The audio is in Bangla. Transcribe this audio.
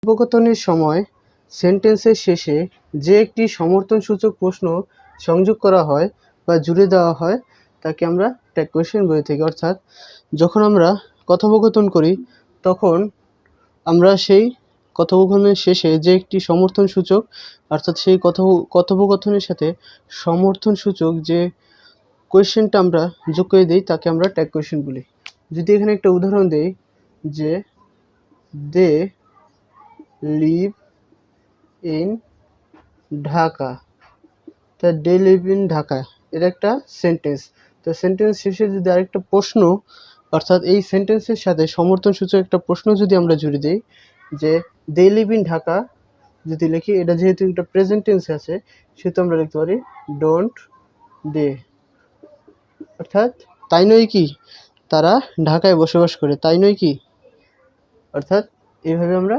কথোপকথনের সময় সেন্টেন্সের শেষে যে একটি সমর্থনসূচক প্রশ্ন সংযোগ করা হয় বা জুড়ে দেওয়া হয় তাকে আমরা ট্যাগ কোয়েশ্চেন বলে থাকি। অর্থাৎ যখন আমরা কথোপকথন করি তখন আমরা সেই কথোপকথনের শেষে যে একটি সমর্থনসূচক অর্থাৎ সেই কথোপকথনের সাথে সমর্থনসূচক যে কোয়েশ্চেনটা আমরা যোগ করে দিই তাকে আমরা ট্যাগ কোয়েশ্চেন বলি। যদি এখানে একটা উদাহরণ দেই যে দে লিভ ইন ঢাকা, তা দে লিভ ইন ঢাকা এটা একটা সেন্টেন্স। তো সেন্টেন্স শেষে যদি আরেকটা প্রশ্ন অর্থাৎ এই সেন্টেন্সের সাথে সমর্থনসূচক একটা প্রশ্ন যদি আমরা জুড়ে দিই যে দে লিভ ইন ঢাকা যদি লিখি, এটা যেহেতু একটা প্রেজেন্ট টেন্সে আছে সেহেতু আমরা লিখতে পারি ডোন্ট দে, অর্থাৎ তাই নয় কি তারা ঢাকায় বসবাস করে, তাই নয় কি, অর্থাৎ এইভাবে আমরা